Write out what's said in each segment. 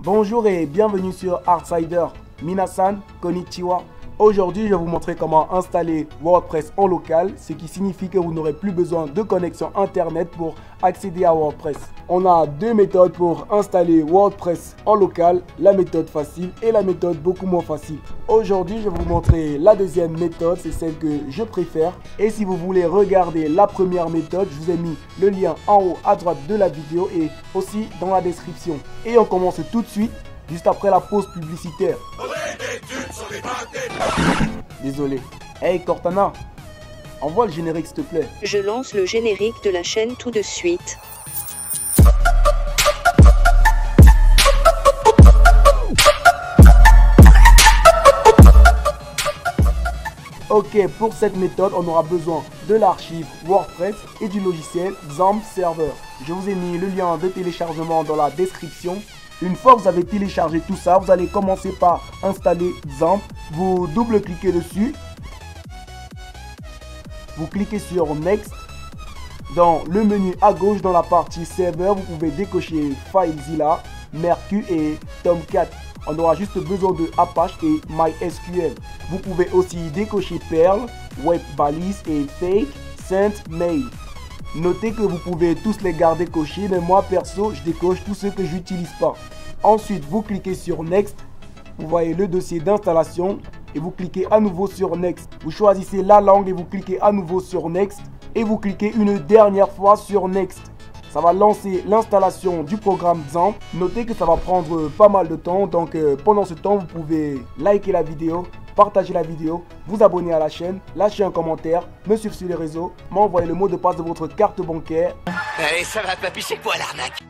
Bonjour et bienvenue sur Artsider. Minasan, konnichiwa. Aujourd'hui, je vais vous montrer comment installer WordPress en local, ce qui signifie que vous n'aurez plus besoin de connexion internet pour accéder à WordPress. On a deux méthodes pour installer WordPress en local, la méthode facile et la méthode beaucoup moins facile. Aujourd'hui, je vais vous montrer la deuxième méthode, c'est celle que je préfère. Et si vous voulez regarder la première méthode, je vous ai mis le lien en haut à droite de la vidéo et aussi dans la description. Et on commence tout de suite, juste après la pause publicitaire. Désolé. Hey Cortana, envoie le générique s'il te plaît. Je lance le générique de la chaîne tout de suite. Ok, pour cette méthode, on aura besoin de l'archive WordPress et du logiciel XAMPP Server. Je vous ai mis le lien de téléchargement dans la description. Une fois que vous avez téléchargé tout ça, vous allez commencer par installer XAMPP. Vous double-cliquez dessus. Vous cliquez sur Next. Dans le menu à gauche, dans la partie Serveur, vous pouvez décocher FileZilla, Mercure et Tomcat. On aura juste besoin de Apache et MySQL. Vous pouvez aussi décocher Perl, WebBalise et Fake, SendMail. Notez que vous pouvez tous les garder cochés, mais moi perso, je décoche tous ceux que je n'utilise pas. Ensuite, vous cliquez sur Next. Vous voyez le dossier d'installation et vous cliquez à nouveau sur Next. Vous choisissez la langue et vous cliquez à nouveau sur Next. Et vous cliquez une dernière fois sur Next. Ça va lancer l'installation du programme XAMPP. Notez que ça va prendre pas mal de temps. Donc pendant ce temps, vous pouvez liker la vidéo, partager la vidéo, vous abonner à la chaîne, lâcher un commentaire, me suivre sur les réseaux, m'envoyer le mot de passe de votre carte bancaire. Allez, ça va, papy, c'est quoi l'arnaque?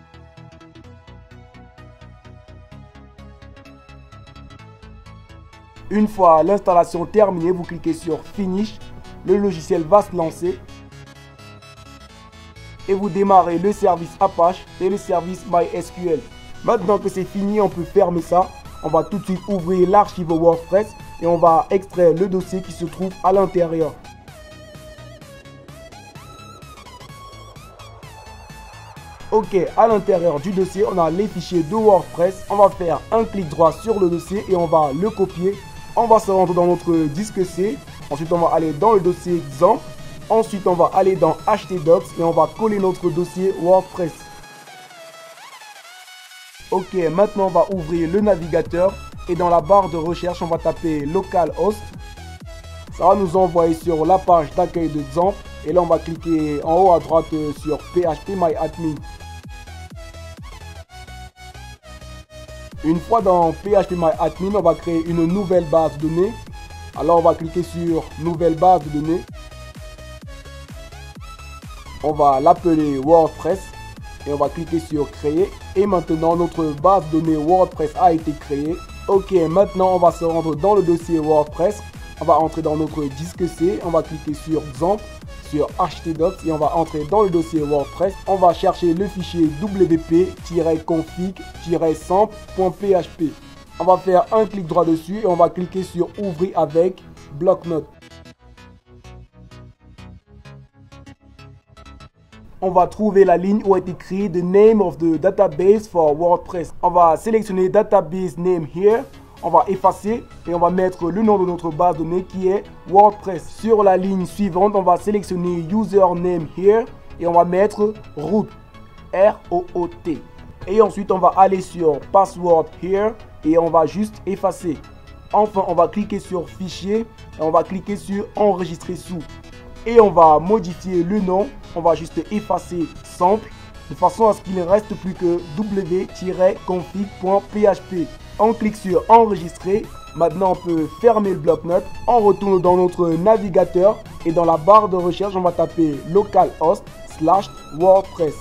Une fois l'installation terminée, vous cliquez sur Finish. Le logiciel va se lancer. Et vous démarrez le service Apache et le service MySQL. Maintenant que c'est fini, on peut fermer ça. On va tout de suite ouvrir l'archive WordPress et on va extraire le dossier qui se trouve à l'intérieur. Ok, à l'intérieur du dossier, on a les fichiers de WordPress. On va faire un clic droit sur le dossier et on va le copier. On va se rendre dans notre disque C. Ensuite, on va aller dans le dossier XAMPP. Ensuite, on va aller dans htdocs et on va coller notre dossier WordPress. Ok, maintenant on va ouvrir le navigateur et dans la barre de recherche, on va taper localhost. Ça va nous envoyer sur la page d'accueil de XAMPP et là on va cliquer en haut à droite sur phpMyAdmin. Une fois dans phpMyAdmin, on va créer une nouvelle base de données. Alors on va cliquer sur nouvelle base de données. On va l'appeler WordPress et on va cliquer sur créer. Et maintenant notre base de données WordPress a été créée. Ok, maintenant on va se rendre dans le dossier WordPress. On va entrer dans notre disque C. On va cliquer sur XAMPP, sur htdocs et on va entrer dans le dossier WordPress. On va chercher le fichier wp-config-sample.php. On va faire un clic droit dessus et on va cliquer sur ouvrir avec bloc-notes. On va trouver la ligne où est écrit The name of the database for WordPress. On va sélectionner Database Name here. On va effacer et on va mettre le nom de notre base de données qui est WordPress. Sur la ligne suivante, on va sélectionner Username here et on va mettre root. R-O-O-T. Et ensuite, on va aller sur Password here et on va juste effacer. Enfin, on va cliquer sur Fichier et on va cliquer sur Enregistrer sous. Et on va modifier le nom. On va juste effacer sample de façon à ce qu'il ne reste plus que w-config.php. On clique sur enregistrer. Maintenant, on peut fermer le bloc-notes. On retourne dans notre navigateur et dans la barre de recherche, on va taper localhost/WordPress.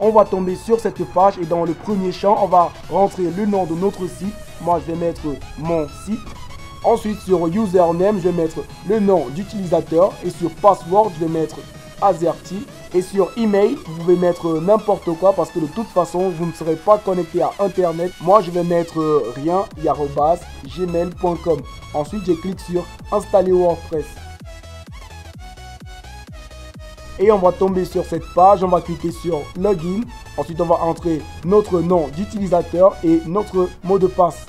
On va tomber sur cette page et dans le premier champ, on va rentrer le nom de notre site. Moi, je vais mettre mon site. Ensuite, sur username, je vais mettre le nom d'utilisateur et sur password, je vais mettre Azerty. Et sur email, vous pouvez mettre n'importe quoi parce que de toute façon, vous ne serez pas connecté à Internet. Moi, je vais mettre rien, @gmail.com. Ensuite, je clique sur installer WordPress. Et on va tomber sur cette page, on va cliquer sur login. Ensuite, on va entrer notre nom d'utilisateur et notre mot de passe.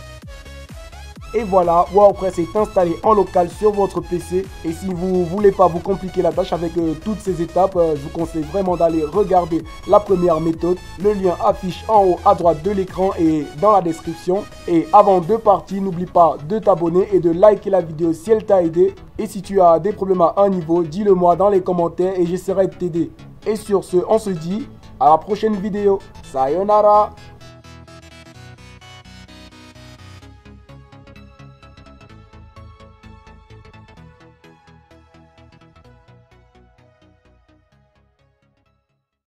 Et voilà, WordPress est installé en local sur votre PC. Et si vous ne voulez pas vous compliquer la tâche avec toutes ces étapes, je vous conseille vraiment d'aller regarder la première méthode. Le lien affiche en haut à droite de l'écran et dans la description. Et avant de partir, n'oublie pas de t'abonner et de liker la vidéo si elle t'a aidé. Et si tu as des problèmes à un niveau, dis-le moi dans les commentaires et j'essaierai de t'aider. Et sur ce, on se dit à la prochaine vidéo. Sayonara!